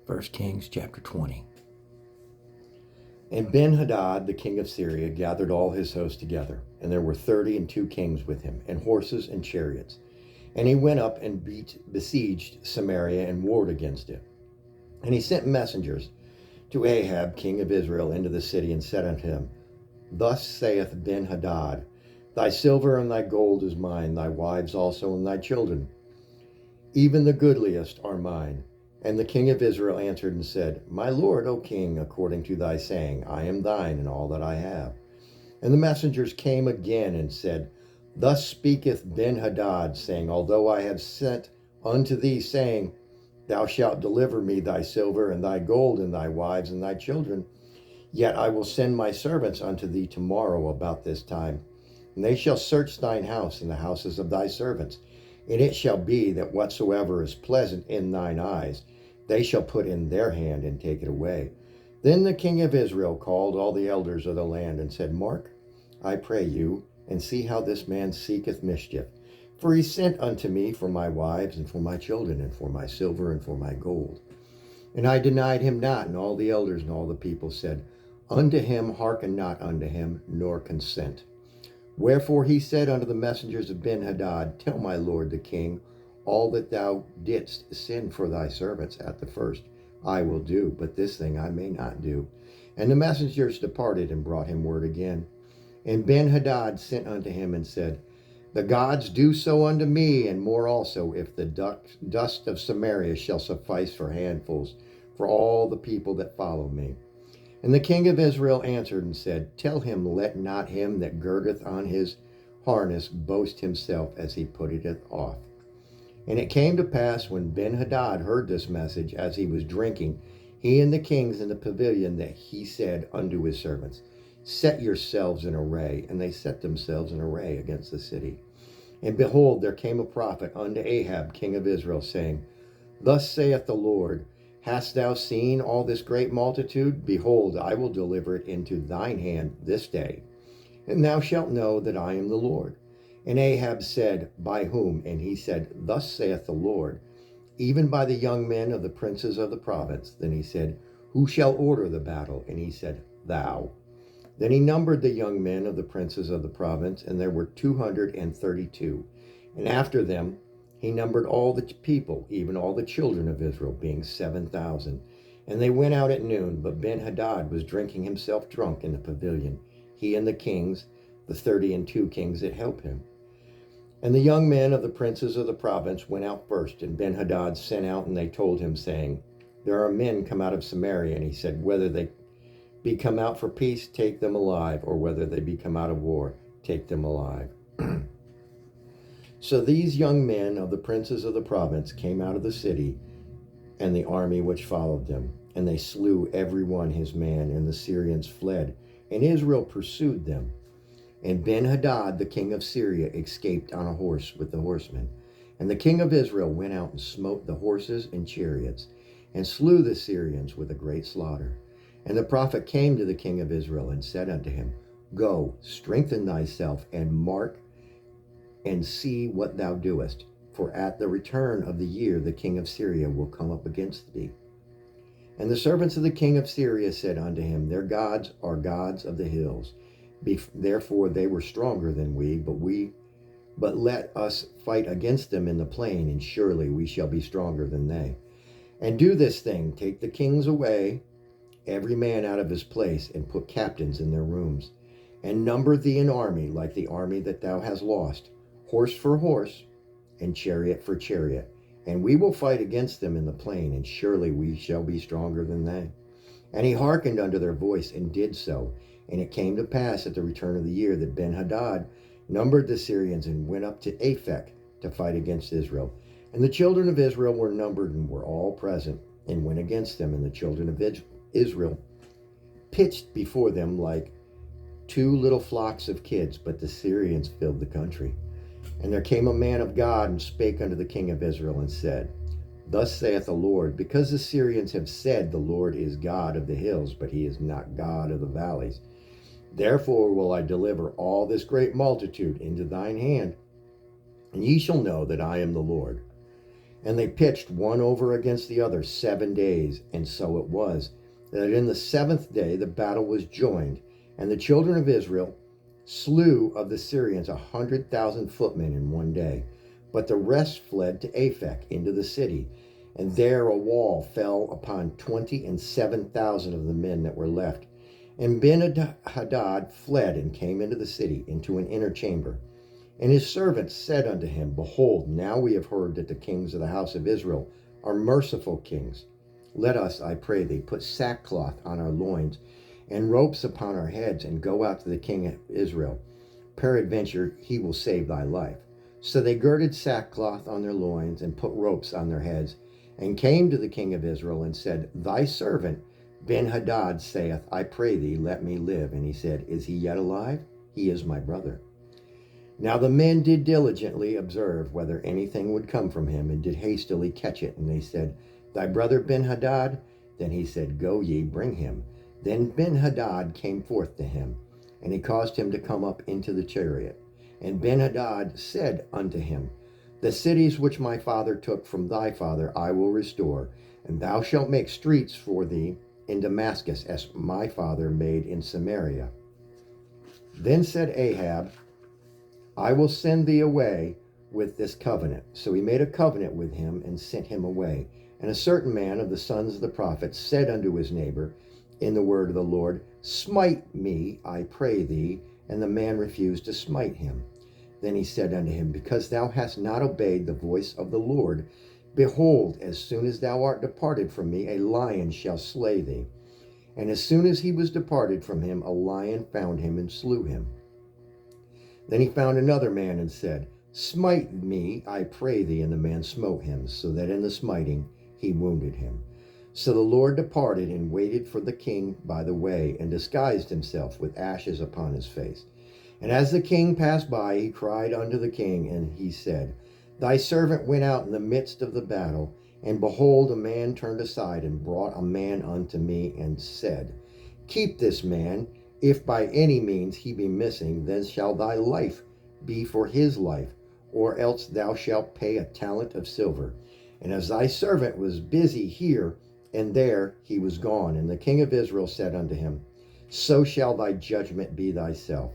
1 Kings chapter 20. And Ben-Hadad, the king of Syria, gathered all his host together, and there were 32 kings with him, and horses and chariots. And he went up and besieged Samaria and warred against it. And he sent messengers to Ahab, king of Israel, into the city, and said unto him, Thus saith Ben-Hadad, Thy silver and thy gold is mine, thy wives also and thy children. Even the goodliest are mine. And the king of Israel answered and said, My lord, O king, according to thy saying, I am thine and all that I have. And the messengers came again and said, Thus speaketh Ben-Hadad, saying, Although I have sent unto thee, saying, Thou shalt deliver me thy silver and thy gold and thy wives and thy children, yet I will send my servants unto thee tomorrow about this time, and they shall search thine house and the houses of thy servants. And it shall be that whatsoever is pleasant in thine eyes, they shall put in their hand and take it away. Then the king of Israel called all the elders of the land and said, Mark, I pray you, and see how this man seeketh mischief. For he sent unto me for my wives and for my children and for my silver and for my gold. And I denied him not, and all the elders and all the people said, Unto him hearken not unto him, nor consent. Wherefore he said unto the messengers of Ben-Hadad, Tell my lord the king, all that thou didst sin for thy servants at the first, I will do, but this thing I may not do. And the messengers departed and brought him word again. And Ben-Hadad sent unto him and said, The gods do so unto me, and more also, if the dust of Samaria shall suffice for handfuls for all the people that follow me. And the king of Israel answered and said, Tell him, let not him that girdeth on his harness boast himself as he putteth off. And it came to pass, when Ben-Hadad heard this message, as he was drinking, he and the kings in the pavilion, that he said unto his servants, Set yourselves in array. And they set themselves in array against the city. And behold, there came a prophet unto Ahab, king of Israel, saying, Thus saith the Lord, Hast thou seen all this great multitude? Behold, I will deliver it into thine hand this day, and thou shalt know that I am the Lord. And Ahab said, By whom? And he said, Thus saith the Lord, even by the young men of the princes of the province. Then he said, Who shall order the battle? And he said, Thou. Then he numbered the young men of the princes of the province, and there were 232. And after them he numbered all the people, even all the children of Israel, being 7,000. And they went out at noon, but Ben-Hadad was drinking himself drunk in the pavilion, he and the kings, the 32 kings that helped him. And the young men of the princes of the province went out first, and Ben-Hadad sent out, and they told him, saying, There are men come out of Samaria. And he said, Whether they be come out for peace, take them alive, or whether they be come out of war, take them alive. So these young men of the princes of the province came out of the city, and the army which followed them. And they slew every one his man, and the Syrians fled, and Israel pursued them. And Ben-Hadad, the king of Syria, escaped on a horse with the horsemen. And the king of Israel went out and smote the horses and chariots, and slew the Syrians with a great slaughter. And the prophet came to the king of Israel, and said unto him, Go, strengthen thyself, and mark and see what thou doest, for at the return of the year the king of Syria will come up against thee. And the servants of the king of Syria said unto him, Their gods are gods of the hills. Therefore they were stronger than we, but let us fight against them in the plain, and surely we shall be stronger than they. And do this thing, take the kings away, every man out of his place, and put captains in their rooms. And number thee an army like the army that thou hast lost, horse for horse, and chariot for chariot. And we will fight against them in the plain, and surely we shall be stronger than they. And he hearkened unto their voice, and did so. And it came to pass at the return of the year that Ben-Hadad numbered the Syrians, and went up to Aphek to fight against Israel. And the children of Israel were numbered, and were all present, and went against them. And the children of Israel pitched before them like two little flocks of kids, but the Syrians filled the country. And there came a man of God, and spake unto the king of Israel, and said, Thus saith the Lord, because the Syrians have said, The Lord is God of the hills, but he is not God of the valleys. Therefore will I deliver all this great multitude into thine hand, and ye shall know that I am the Lord. And they pitched one over against the other 7 days. And so it was, that in the 7th day the battle was joined, and the children of Israel slew of the Syrians 100,000 footmen in one day. But the rest fled to Aphek into the city, and there a wall fell upon 27,000 of the men that were left. And Ben-Hadad fled and came into the city, into an inner chamber. And his servants said unto him, Behold, now we have heard that the kings of the house of Israel are merciful kings. Let us, I pray thee, put sackcloth on our loins, and ropes upon our heads, and go out to the king of Israel. Peradventure he will save thy life. So they girded sackcloth on their loins, and put ropes on their heads, and came to the king of Israel, and said, Thy servant Ben-Hadad saith, I pray thee, let me live. And he said, Is he yet alive? He is my brother. Now the men did diligently observe whether anything would come from him, and did hastily catch it. And they said, Thy brother Ben-Hadad? Then he said, Go ye, bring him. Then Ben-Hadad came forth to him, and he caused him to come up into the chariot. And Ben-Hadad said unto him, The cities which my father took from thy father I will restore, and thou shalt make streets for thee in Damascus, as my father made in Samaria. Then said Ahab, I will send thee away with this covenant. So he made a covenant with him, and sent him away. And a certain man of the sons of the prophets said unto his neighbor in the word of the Lord, Smite me, I pray thee. And the man refused to smite him. Then he said unto him, Because thou hast not obeyed the voice of the Lord, behold, as soon as thou art departed from me, a lion shall slay thee. And as soon as he was departed from him, a lion found him and slew him. Then he found another man and said, Smite me, I pray thee. And the man smote him, so that in the smiting he wounded him. So the Lord departed and waited for the king by the way, and disguised himself with ashes upon his face. And as the king passed by, he cried unto the king, and he said, Thy servant went out in the midst of the battle, and behold, a man turned aside and brought a man unto me, and said, Keep this man. If by any means he be missing, then shall thy life be for his life, or else thou shalt pay a talent of silver. And as thy servant was busy here and there, he was gone. And the king of Israel said unto him, So shall thy judgment be thyself.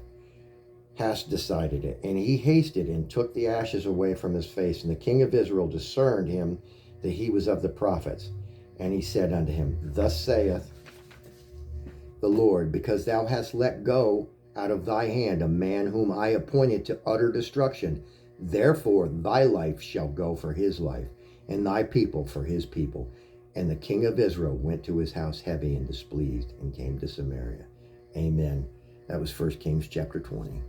Hast decided it. And he hasted and took the ashes away from his face. And the king of Israel discerned him that he was of the prophets. And he said unto him, Thus saith the Lord, because thou hast let go out of thy hand a man whom I appointed to utter destruction, therefore thy life shall go for his life, and thy people for his people. And the king of Israel went to his house heavy and displeased, and came to Samaria. Amen. That was 1 Kings chapter 20.